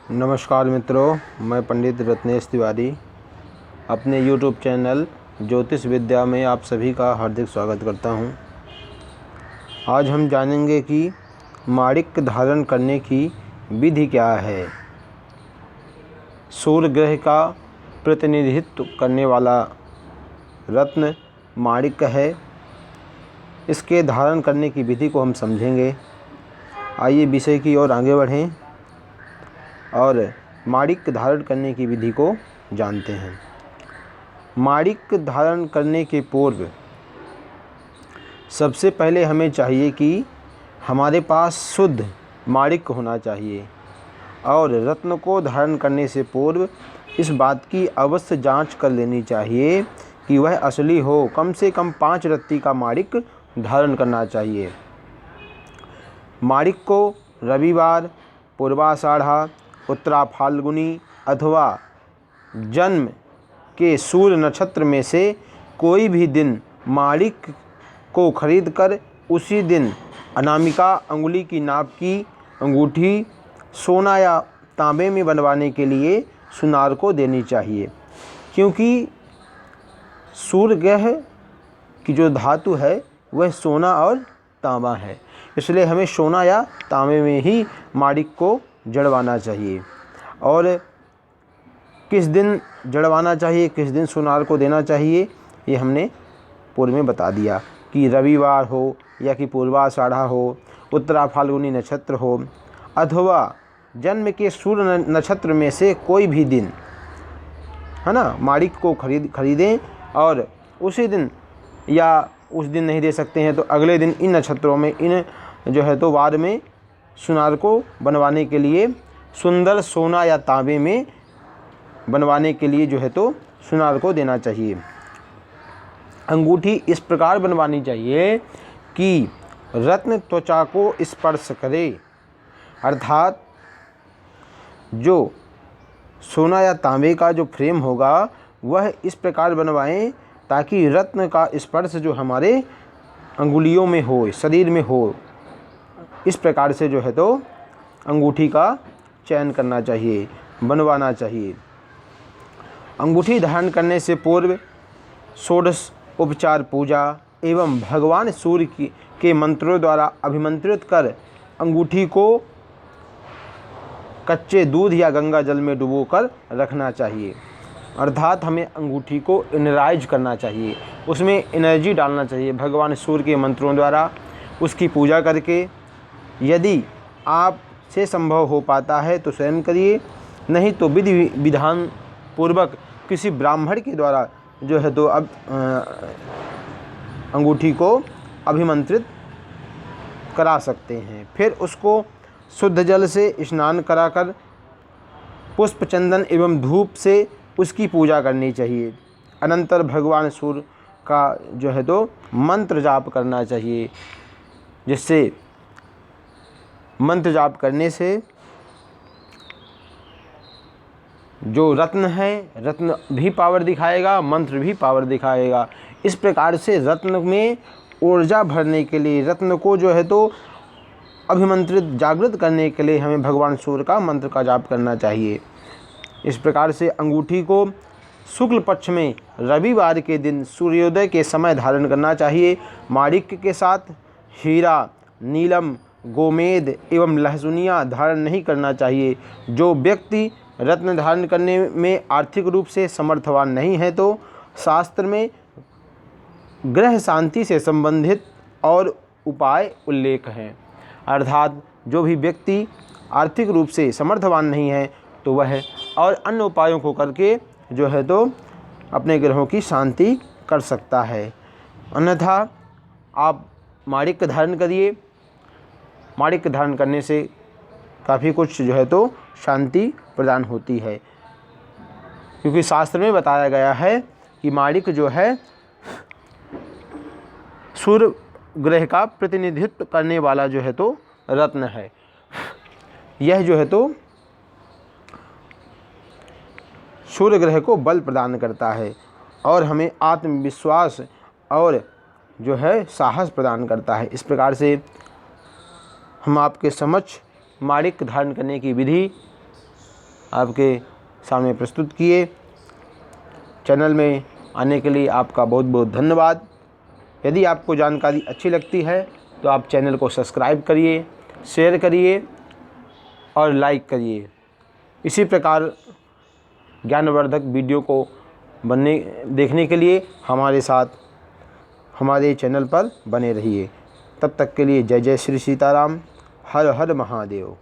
नमस्कार मित्रों, मैं पंडित रत्नेश तिवारी अपने YouTube चैनल ज्योतिष विद्या में आप सभी का हार्दिक स्वागत करता हूं। आज हम जानेंगे कि माणिक्य धारण करने की विधि क्या है। सूर्य ग्रह का प्रतिनिधित्व करने वाला रत्न माणिक्य है। इसके धारण करने की विधि को हम समझेंगे। आइए विषय की ओर आगे बढ़ें और माणिक्य धारण करने की विधि को जानते हैं। माणिक्य धारण करने के पूर्व सबसे पहले हमें चाहिए कि हमारे पास शुद्ध माणिक्य होना चाहिए और रत्न को धारण करने से पूर्व इस बात की अवश्य जांच कर लेनी चाहिए कि वह असली हो। कम से कम 5 रत्ती का माणिक्य धारण करना चाहिए। माणिक्य को रविवार, पूर्वाषाढ़ा, उत्तरा फाल्गुनी अथवा जन्म के सूर्य नक्षत्र में से कोई भी दिन माणिक्य को खरीदकर उसी दिन अनामिका अंगुली की नाप की अंगूठी सोना या तांबे में बनवाने के लिए सुनार को देनी चाहिए, क्योंकि सूर्य ग्रह की जो धातु है वह सोना और तांबा है। इसलिए हमें सोना या तांबे में ही माणिक्य को जड़वाना चाहिए। और किस दिन जड़वाना चाहिए, किस दिन सुनार को देना चाहिए, ये हमने पूर्व में बता दिया कि रविवार हो या कि पूर्वाषाढ़ा हो, उत्तरा फाल्गुनी नक्षत्र हो अथवा जन्म के सूर्य नक्षत्र में से कोई भी दिन, है ना, माणिक्य को खरीदें और उसी दिन, या उस दिन नहीं दे सकते हैं तो अगले दिन इन नक्षत्रों में, इन जो है तो वार में सुनार को बनवाने के लिए, सुंदर सोना या तांबे में बनवाने के लिए जो है तो सुनार को देना चाहिए। अंगूठी इस प्रकार बनवानी चाहिए कि रत्न त्वचा को स्पर्श करे, अर्थात जो सोना या तांबे का जो फ्रेम होगा वह इस प्रकार बनवाएं ताकि रत्न का स्पर्श जो हमारे अंगुलियों में हो, शरीर में हो। इस प्रकार से जो है तो अंगूठी का चयन करना चाहिए, बनवाना चाहिए। अंगूठी धारण करने से पूर्व षोडश उपचार पूजा एवं भगवान सूर्य के मंत्रों द्वारा अभिमंत्रित कर अंगूठी को कच्चे दूध या गंगा जल में डुबोकर रखना चाहिए। अर्थात हमें अंगूठी को एनर्जाइज करना चाहिए, उसमें एनर्जी डालना चाहिए। भगवान सूर्य के मंत्रों द्वारा उसकी पूजा करके, यदि आप से संभव हो पाता है तो स्वयं करिए, नहीं तो विधि विधान पूर्वक किसी ब्राह्मण के द्वारा जो है तो अब अंगूठी को अभिमंत्रित करा सकते हैं। फिर उसको शुद्ध जल से स्नान कराकर पुष्प चंदन एवं धूप से उसकी पूजा करनी चाहिए। अनंतर भगवान सूर्य का जो है तो मंत्र जाप करना चाहिए, जिससे मंत्र जाप करने से जो रत्न है, रत्न भी पावर दिखाएगा, मंत्र भी पावर दिखाएगा। इस प्रकार से रत्न में ऊर्जा भरने के लिए, रत्न को जो है तो अभिमंत्रित, जागृत करने के लिए हमें भगवान सूर्य का मंत्र का जाप करना चाहिए। इस प्रकार से अंगूठी को शुक्ल पक्ष में रविवार के दिन सूर्योदय के समय धारण करना चाहिए। माणिक्य के साथ हीरा, नीलम, गोमेद एवं लहसुनिया धारण नहीं करना चाहिए। जो व्यक्ति रत्न धारण करने में आर्थिक रूप से समर्थवान नहीं है तो शास्त्र में ग्रह शांति से संबंधित और उपाय उल्लेख हैं। अर्थात जो भी व्यक्ति आर्थिक रूप से समर्थवान नहीं है तो वह और अन्य उपायों को करके जो है तो अपने ग्रहों की शांति कर सकता है। अन्यथा आप माणिक्य धारण करिए। माणिक्य धारण करने से काफ़ी कुछ जो है तो शांति प्रदान होती है, क्योंकि शास्त्र में बताया गया है कि माणिक्य जो है सूर्य ग्रह का प्रतिनिधित्व करने वाला जो है तो रत्न है। यह जो है तो सूर्य ग्रह को बल प्रदान करता है और हमें आत्मविश्वास और जो है साहस प्रदान करता है। इस प्रकार से हम आपके समक्ष माणिक्य धारण करने की विधि आपके सामने प्रस्तुत किए। चैनल में आने के लिए आपका बहुत बहुत धन्यवाद। यदि आपको जानकारी अच्छी लगती है तो आप चैनल को सब्सक्राइब करिए, शेयर करिए और लाइक करिए। इसी प्रकार ज्ञानवर्धक वीडियो को देखने के लिए हमारे साथ हमारे चैनल पर बने रहिए। तब तक के लिए जय जय श्री सीताराम, हर हर महादेव।